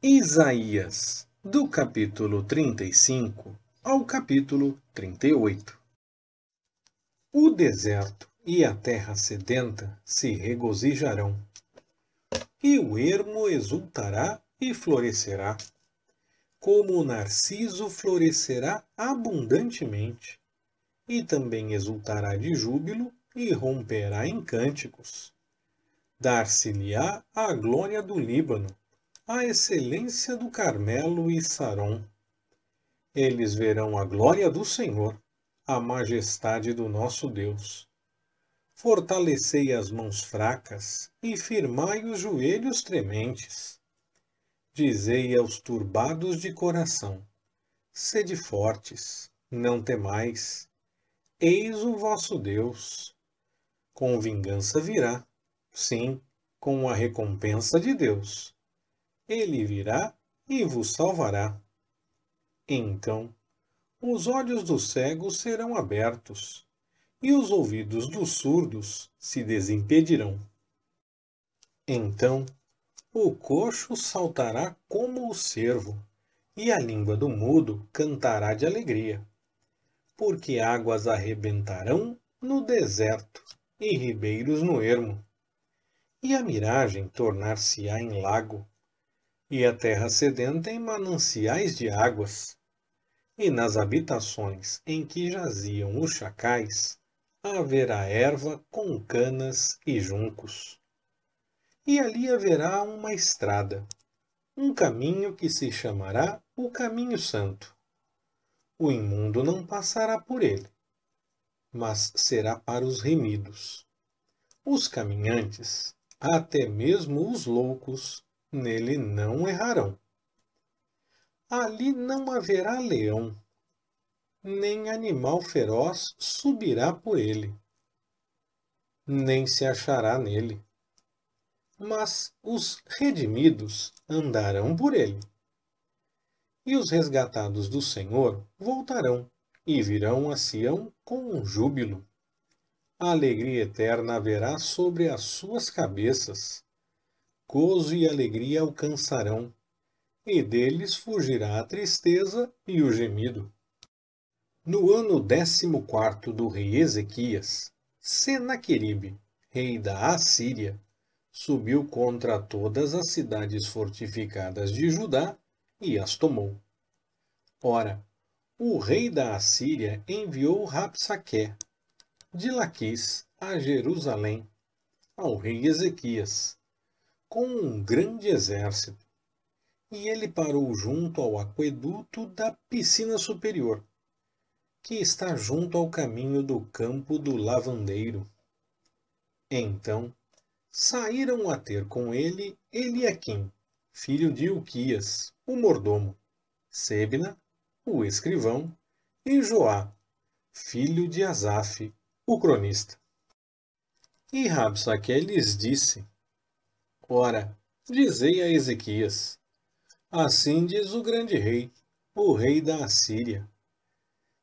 Isaías, do capítulo 35 ao capítulo 38. O deserto e a terra sedenta se regozijarão, e o ermo exultará e florescerá, como o narciso florescerá abundantemente, e também exultará de júbilo e romperá em cânticos. Dar-se-lhe-á a glória do Líbano, a excelência do Carmelo e Sarom. Eles verão a glória do Senhor, a majestade do nosso Deus. Fortalecei as mãos fracas e firmai os joelhos trementes. Dizei aos turbados de coração: sede fortes, não temais. Eis o vosso Deus. Com vingança virá, sim, com a recompensa de Deus. Ele virá e vos salvará. Então, os olhos dos cegos serão abertos, e os ouvidos dos surdos se desimpedirão. Então, o coxo saltará como o cervo, e a língua do mudo cantará de alegria, porque águas arrebentarão no deserto e ribeiros no ermo, e a miragem tornar-se-á em lago, e a terra sedenta em mananciais de águas. E nas habitações em que jaziam os chacais, haverá erva com canas e juncos. E ali haverá uma estrada, um caminho que se chamará o Caminho Santo. O imundo não passará por ele, mas será para os remidos. Os caminhantes, até mesmo os loucos, nele não errarão. Ali não haverá leão, nem animal feroz subirá por ele, nem se achará nele. Mas os redimidos andarão por ele. E os resgatados do Senhor voltarão, e virão a Sião com um júbilo. A alegria eterna haverá sobre as suas cabeças. Gozo e alegria alcançarão, e deles fugirá a tristeza e o gemido. No ano 14º do rei Ezequias, Senaqueribe, rei da Assíria, subiu contra todas as cidades fortificadas de Judá e as tomou. Ora, o rei da Assíria enviou Rabsaqué, de Laquis, a Jerusalém, ao rei Ezequias, com um grande exército, e ele parou junto ao aqueduto da piscina superior, que está junto ao caminho do campo do lavandeiro. Então, saíram a ter com ele Eliaquim, filho de Ilquias, o mordomo, Sebna, o escrivão, e Joá, filho de Asaf, o cronista. E Rabsaqué lhes disse: Ora, dizei a Ezequias: assim diz o grande rei, o rei da Assíria: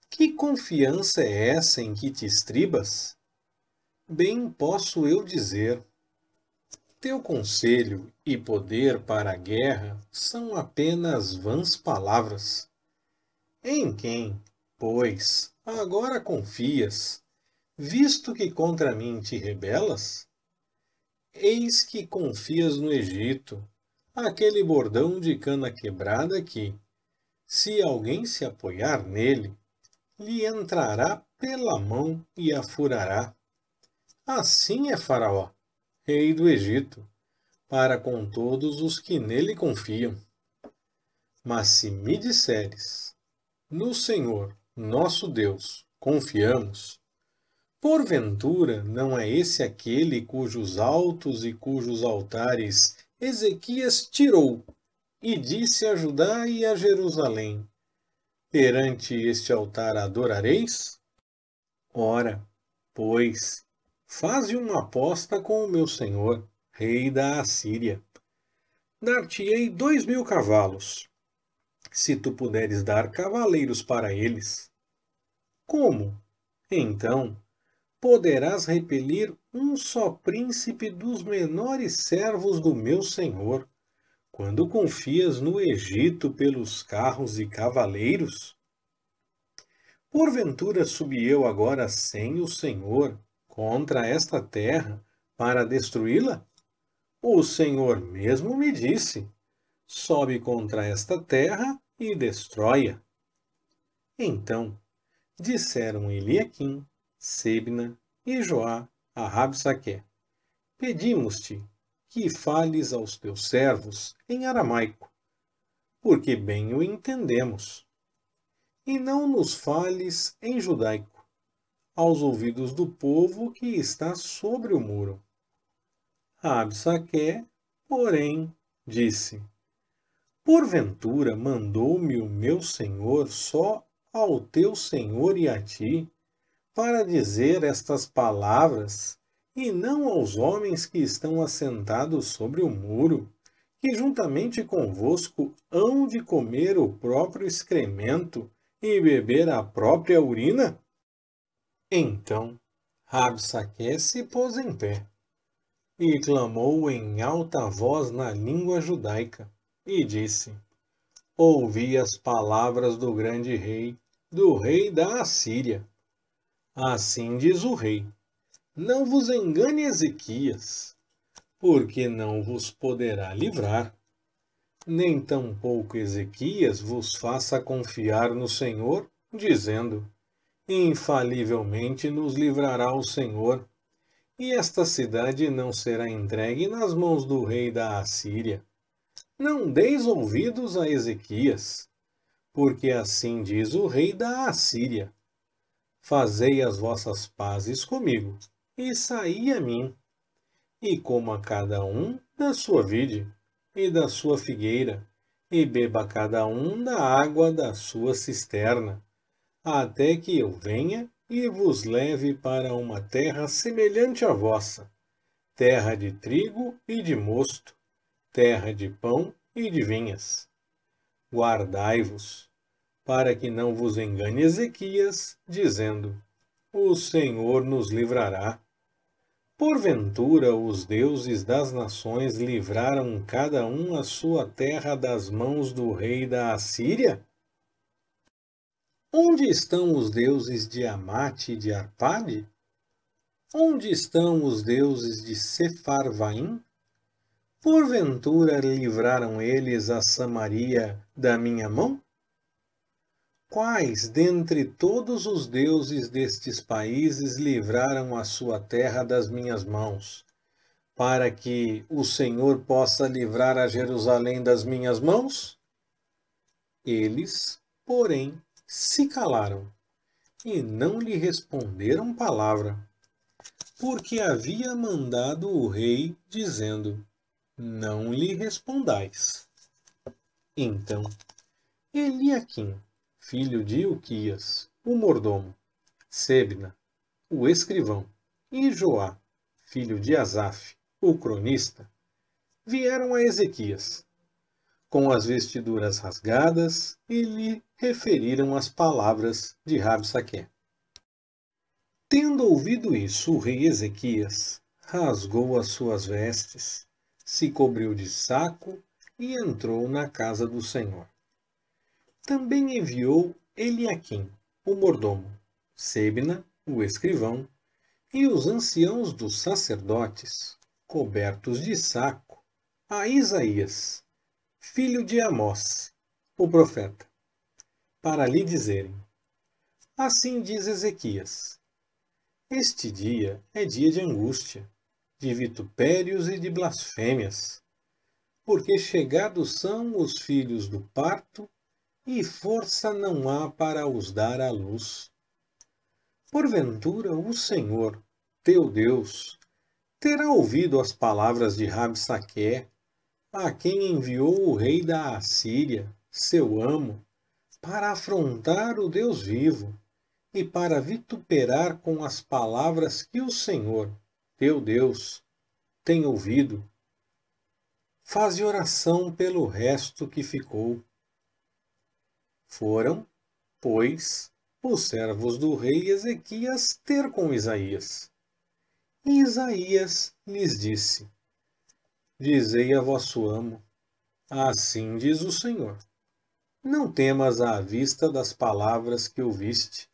que confiança é essa em que te estribas? Bem posso eu dizer: teu conselho e poder para a guerra são apenas vãs palavras. Em quem, pois, agora confias, visto que contra mim te rebelas? Eis que confias no Egito, aquele bordão de cana quebrada que, se alguém se apoiar nele, lhe entrará pela mão e a furará. Assim é Faraó, rei do Egito, para com todos os que nele confiam. Mas se me disseres: no Senhor, nosso Deus, confiamos, porventura não é esse aquele cujos altos e cujos altares Ezequias tirou, e disse a Judá e a Jerusalém: perante este altar adorareis? Ora, pois, faze uma aposta com o meu senhor, rei da Assíria. Dar-te-ei 2000 cavalos, se tu puderes dar cavaleiros para eles. Como? Então, poderás repelir um só príncipe dos menores servos do meu senhor, quando confias no Egito pelos carros e cavaleiros? Porventura subi eu agora sem o Senhor contra esta terra para destruí-la? O Senhor mesmo me disse: sobe contra esta terra e destrói-a. Então disseram Eliaquim, Sebna e Joá a Rabsaqué: pedimos-te que fales aos teus servos em aramaico, porque bem o entendemos, e não nos fales em judaico, aos ouvidos do povo que está sobre o muro. Rabsaqué, porém, disse: porventura mandou-me o meu senhor só ao teu senhor e a ti, para dizer estas palavras, e não aos homens que estão assentados sobre o muro, que juntamente convosco hão de comer o próprio excremento e beber a própria urina? Então Rabsaqué se pôs em pé e clamou em alta voz na língua judaica, e disse: ouvi as palavras do grande rei, do rei da Assíria. Assim diz o rei: não vos engane Ezequias, porque não vos poderá livrar. Nem tampouco Ezequias vos faça confiar no Senhor, dizendo: infalivelmente nos livrará o Senhor, e esta cidade não será entregue nas mãos do rei da Assíria. Não deis ouvidos a Ezequias, porque assim diz o rei da Assíria: fazei as vossas pazes comigo, e saí a mim, e coma cada um da sua vide e da sua figueira, e beba cada um da água da sua cisterna, até que eu venha e vos leve para uma terra semelhante à vossa, terra de trigo e de mosto, terra de pão e de vinhas. Guardai-vos, para que não vos engane Ezequias, dizendo: o Senhor nos livrará. Porventura os deuses das nações livraram cada um a sua terra das mãos do rei da Assíria? Onde estão os deuses de Amate e de Arpade? Onde estão os deuses de Sepharvaim? Porventura livraram eles a Samaria da minha mão? Quais dentre todos os deuses destes países livraram a sua terra das minhas mãos, para que o Senhor possa livrar a Jerusalém das minhas mãos? Eles, porém, se calaram e não lhe responderam palavra, porque havia mandado o rei, dizendo: não lhe respondais. Então Eliaquim, filho de Ilquias, o mordomo, Sebna, o escrivão, e Joá, filho de Asaf, o cronista, vieram a Ezequias, com as vestiduras rasgadas, e lhe referiram as palavras de Rabsaqué. Tendo ouvido isso, o rei Ezequias rasgou as suas vestes, se cobriu de saco e entrou na casa do Senhor. Também enviou Eliaquim, o mordomo, Sebna, o escrivão, e os anciãos dos sacerdotes, cobertos de saco, a Isaías, filho de Amós, o profeta, para lhe dizerem: assim diz Ezequias: este dia é dia de angústia, de vitupérios e de blasfêmias, porque chegados são os filhos do parto, e força não há para os dar à luz. Porventura o Senhor, teu Deus, terá ouvido as palavras de Rabsaqué, a quem enviou o rei da Assíria, seu amo, para afrontar o Deus vivo e para vituperar com as palavras que o Senhor, teu Deus, tem ouvido. Faze oração pelo resto que ficou. Foram, pois, os servos do rei Ezequias ter com Isaías. E Isaías lhes disse: dizei a vosso amo: Assim diz o Senhor: não temas à vista das palavras que ouviste,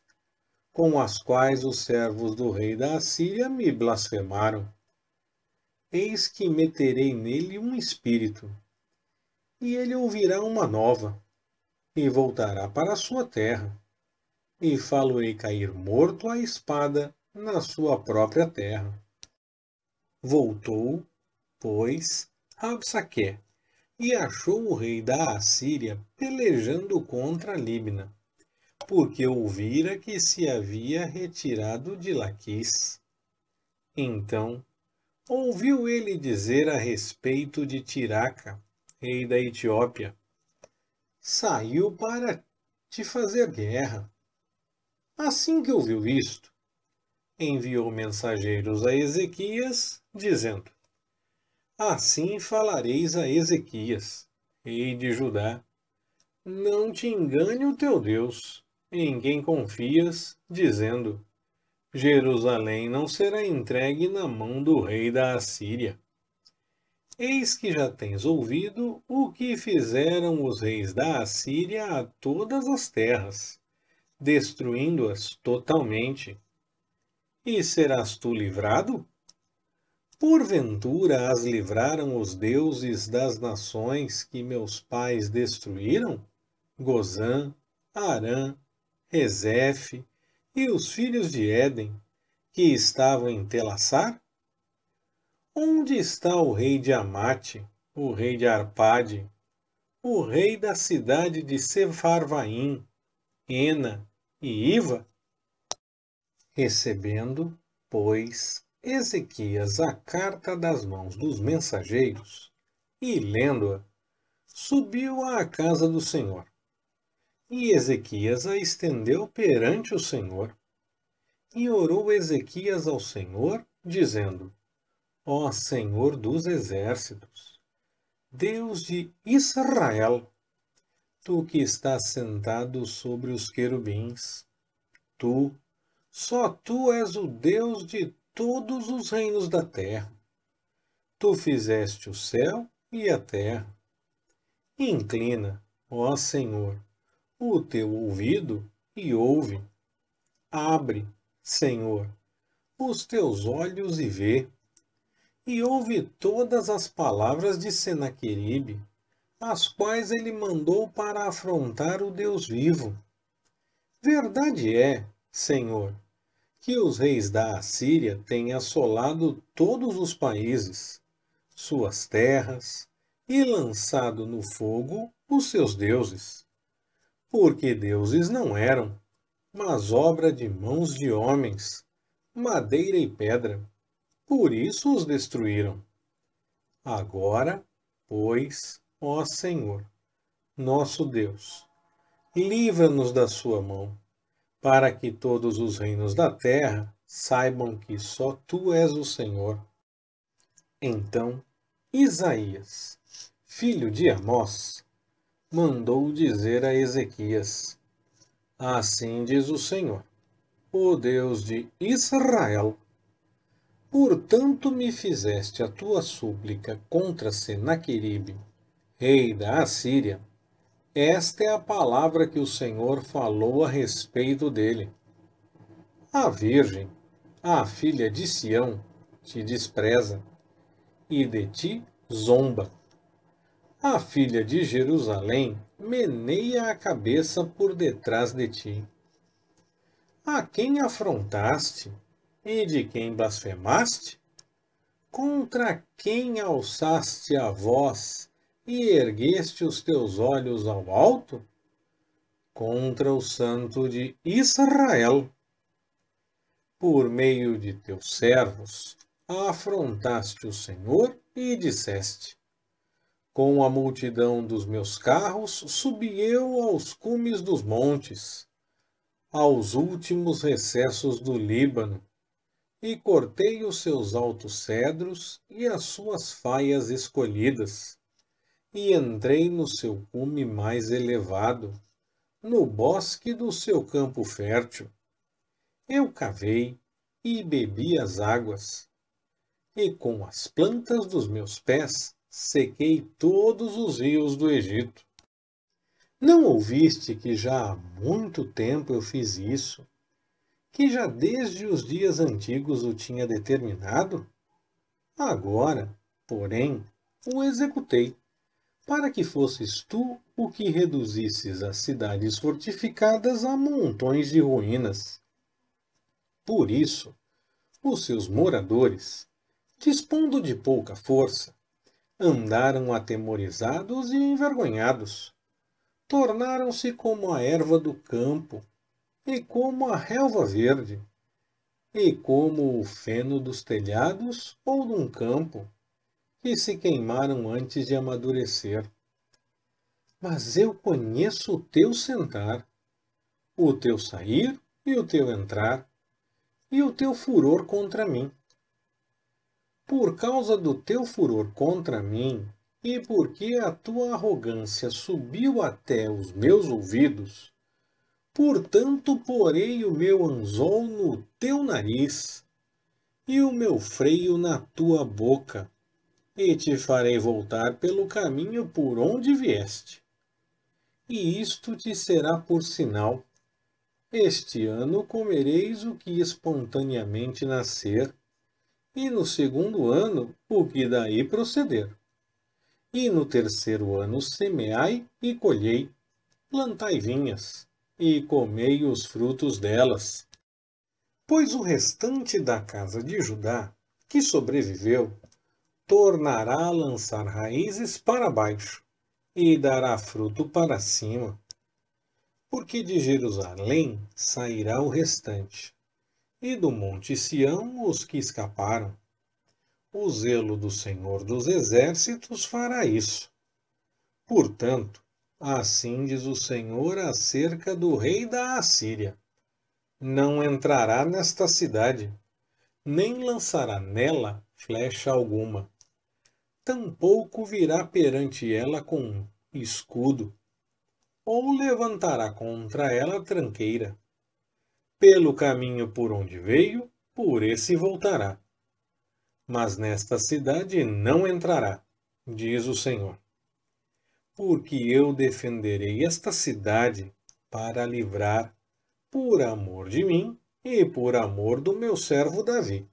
com as quais os servos do rei da Assíria me blasfemaram. Eis que meterei nele um espírito, e ele ouvirá uma nova, e voltará para a sua terra, e fá-lo-ei cair morto à espada na sua própria terra. Voltou, pois, Rabsaqué, e achou o rei da Assíria pelejando contra Líbina, porque ouvira que se havia retirado de Laquis. Então, ouviu ele dizer a respeito de Tiraca, rei da Etiópia: saiu para te fazer guerra. Assim que ouviu isto, enviou mensageiros a Ezequias, dizendo: assim falareis a Ezequias, rei de Judá: não te engane o teu Deus, em quem confias, dizendo: Jerusalém não será entregue na mão do rei da Assíria. Eis que já tens ouvido o que fizeram os reis da Assíria a todas as terras, destruindo-as totalmente. E serás tu livrado? Porventura as livraram os deuses das nações que meus pais destruíram? Gozã, Harã, Rezefe e os filhos de Éden, que estavam em Telassar? Onde está o rei de Amate, o rei de Arpade, o rei da cidade de Sefarvaim, Ena e Iva? Recebendo, pois, Ezequias a carta das mãos dos mensageiros, e lendo-a, subiu à casa do Senhor. E Ezequias a estendeu perante o Senhor. E orou Ezequias ao Senhor, dizendo: ó Senhor dos exércitos, Deus de Israel, tu que estás sentado sobre os querubins, tu, só tu és o Deus de todos os reinos da terra. Tu fizeste o céu e a terra. Inclina, ó Senhor, o teu ouvido e ouve. Abre, Senhor, os teus olhos e vê. E ouve todas as palavras de Senaqueribe, as quais ele mandou para afrontar o Deus vivo. Verdade é, Senhor, que os reis da Assíria têm assolado todos os países, suas terras, e lançado no fogo os seus deuses. Porque deuses não eram, mas obra de mãos de homens, madeira e pedra. Por isso os destruíram. Agora, pois, ó Senhor, nosso Deus, livra-nos da sua mão, para que todos os reinos da terra saibam que só tu és o Senhor. Então, Isaías, filho de Amós, mandou dizer a Ezequias: assim diz o Senhor, o Deus de Israel: portanto me fizeste a tua súplica contra Senaqueribe, rei da Assíria. Esta é a palavra que o Senhor falou a respeito dele. A virgem, a filha de Sião, te despreza, e de ti zomba. A filha de Jerusalém meneia a cabeça por detrás de ti. A quem afrontaste e de quem blasfemaste? Contra quem alçaste a voz e ergueste os teus olhos ao alto? Contra o Santo de Israel. Por meio de teus servos, afrontaste o Senhor e disseste: com a multidão dos meus carros subi eu aos cumes dos montes, aos últimos recessos do Líbano, e cortei os seus altos cedros e as suas faias escolhidas, e entrei no seu cume mais elevado, no bosque do seu campo fértil. Eu cavei e bebi as águas, e com as plantas dos meus pés sequei todos os rios do Egito. Não ouviste que já há muito tempo eu fiz isso? Que já desde os dias antigos o tinha determinado? Agora, porém, o executei, para que fosses tu o que reduzisses as cidades fortificadas a montões de ruínas. Por isso, os seus moradores, dispondo de pouca força, andaram atemorizados e envergonhados. Tornaram-se como a erva do campo, e como a relva verde, e como o feno dos telhados ou de um campo, que se queimaram antes de amadurecer. Mas eu conheço o teu sentar, o teu sair e o teu entrar, e o teu furor contra mim. Por causa do teu furor contra mim, e porque a tua arrogância subiu até os meus ouvidos, portanto porei o meu anzol no teu nariz, e o meu freio na tua boca, e te farei voltar pelo caminho por onde vieste. E isto te será por sinal. Este ano comereis o que espontaneamente nascer, e no segundo ano o que daí proceder. E no terceiro ano semeai e colhei, plantai vinhas, e comei os frutos delas. Pois o restante da casa de Judá, que sobreviveu, tornará a lançar raízes para baixo, e dará fruto para cima. Porque de Jerusalém sairá o restante, e do monte Sião os que escaparam. O zelo do Senhor dos Exércitos fará isso. Portanto, assim diz o Senhor acerca do rei da Assíria: não entrará nesta cidade, nem lançará nela flecha alguma. Tampouco virá perante ela com escudo, ou levantará contra ela tranqueira. Pelo caminho por onde veio, por esse voltará. Mas nesta cidade não entrará, diz o Senhor. Porque eu defenderei esta cidade para livrar, por amor de mim e por amor do meu servo Davi.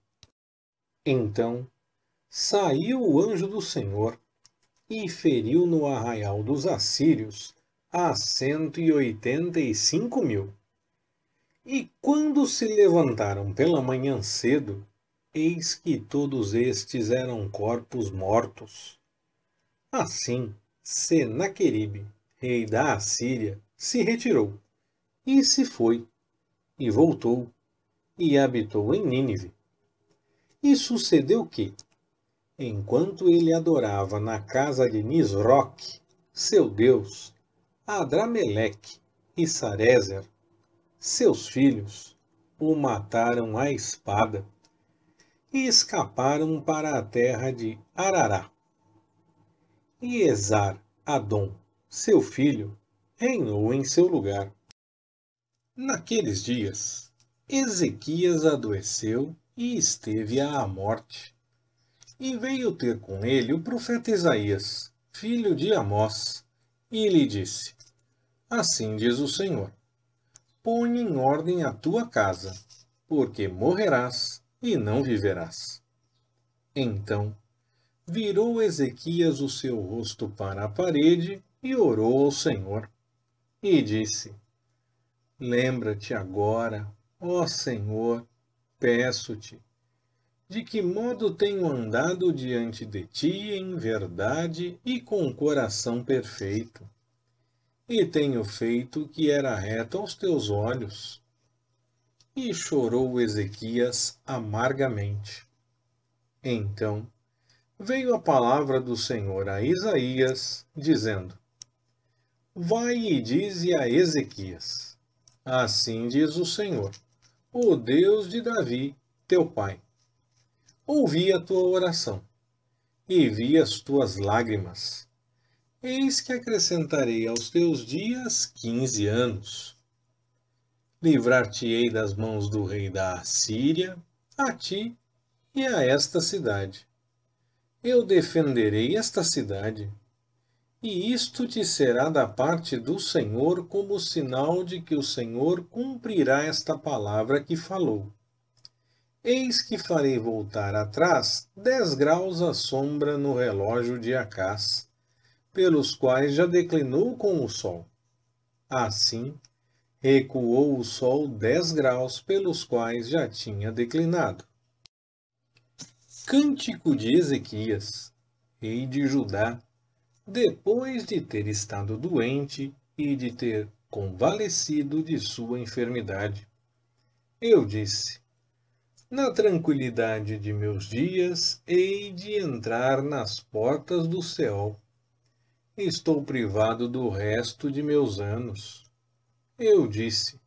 Então saiu o anjo do Senhor e feriu no arraial dos assírios a 185.000. E quando se levantaram pela manhã cedo, eis que todos estes eram corpos mortos. Assim, Senaqueribe, rei da Assíria, se retirou, e se foi, e voltou, e habitou em Nínive. E sucedeu que, enquanto ele adorava na casa de Nisroque, seu deus, Adrameleque e Sarezer, seus filhos, o mataram à espada, e escaparam para a terra de Arará. E Esar-Adom, seu filho, reinou em seu lugar. Naqueles dias, Ezequias adoeceu e esteve à morte. E veio ter com ele o profeta Isaías, filho de Amós, e lhe disse: assim diz o Senhor: põe em ordem a tua casa, porque morrerás e não viverás. Então virou Ezequias o seu rosto para a parede e orou ao Senhor, e disse: lembra-te agora, ó Senhor, peço-te, de que modo tenho andado diante de ti em verdade e com coração perfeito, e tenho feito o que era reto aos teus olhos. E chorou Ezequias amargamente. Então veio a palavra do Senhor a Isaías, dizendo: vai e dize a Ezequias: assim diz o Senhor, o Deus de Davi, teu pai. Ouvi a tua oração, e vi as tuas lágrimas. Eis que acrescentarei aos teus dias 15 anos. Livrar-te-ei das mãos do rei da Assíria, a ti e a esta cidade. Eu defenderei esta cidade, e isto te será da parte do Senhor como sinal de que o Senhor cumprirá esta palavra que falou. Eis que farei voltar atrás 10 graus a sombra no relógio de Acás, pelos quais já declinou com o sol. Assim, recuou o sol 10 graus pelos quais já tinha declinado. Cântico de Ezequias, rei de Judá, depois de ter estado doente e de ter convalescido de sua enfermidade. Eu disse: na tranquilidade de meus dias, hei de entrar nas portas do céu. Estou privado do resto de meus anos. Eu disse: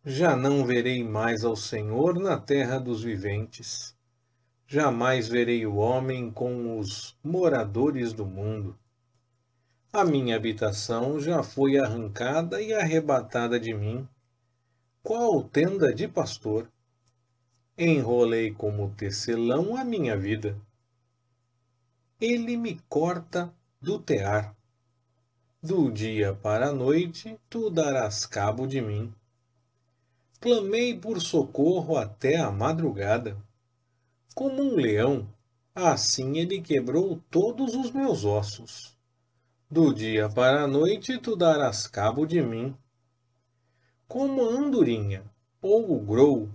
já não verei mais ao Senhor na terra dos viventes. Jamais verei o homem com os moradores do mundo. A minha habitação já foi arrancada e arrebatada de mim, qual tenda de pastor. Enrolei como tecelão a minha vida. Ele me corta do tear. Do dia para a noite, tu darás cabo de mim. Clamei por socorro até a madrugada. Como um leão, assim ele quebrou todos os meus ossos. Do dia para a noite, tu darás cabo de mim. Como a andorinha, ou o grou,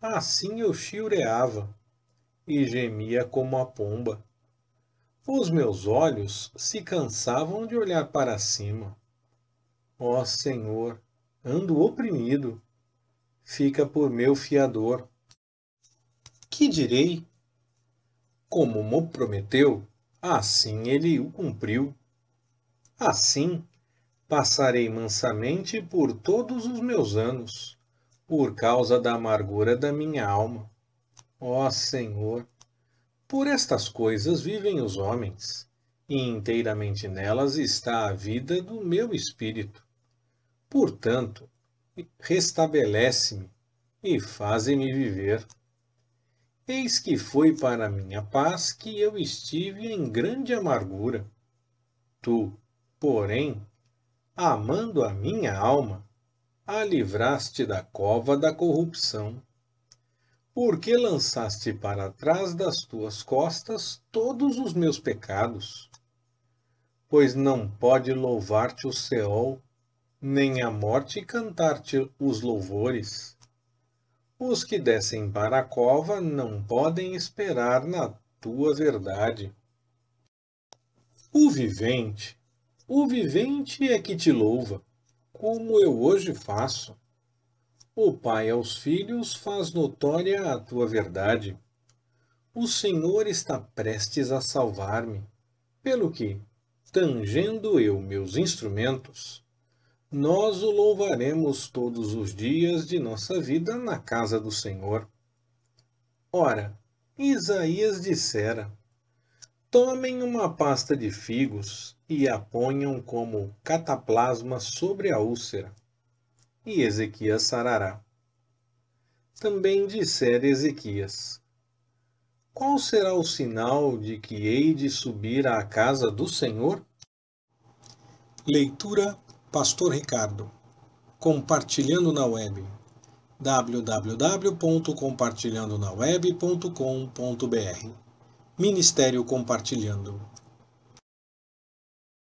assim eu chilreava, e gemia como a pomba. Os meus olhos se cansavam de olhar para cima. Ó Senhor, ando oprimido, fica por meu fiador. Que direi? Como mo prometeu, assim ele o cumpriu. Assim, passarei mansamente por todos os meus anos, por causa da amargura da minha alma. Ó Senhor, por estas coisas vivem os homens, e inteiramente nelas está a vida do meu espírito. Portanto, restabelece-me e faze-me viver. Eis que foi para minha paz que eu estive em grande amargura. Tu, porém, amando a minha alma, a livraste da cova da corrupção. Porque lançaste para trás das tuas costas todos os meus pecados. Pois não pode louvar-te o Seol, nem a morte cantar-te os louvores. Os que descem para a cova não podem esperar na tua verdade. O vivente é que te louva, como eu hoje faço. O Pai aos filhos faz notória a tua verdade. O Senhor está prestes a salvar-me, pelo que, tangendo eu meus instrumentos, nós o louvaremos todos os dias de nossa vida na casa do Senhor. Ora, Isaías dissera: tomem uma pasta de figos e a ponham como cataplasma sobre a úlcera. E Ezequias sarará. Também dissera Ezequias: qual será o sinal de que hei de subir à casa do Senhor? Leitura Pastor Ricardo. Compartilhando na web. www.compartilhandonaweb.com.br Ministério Compartilhando.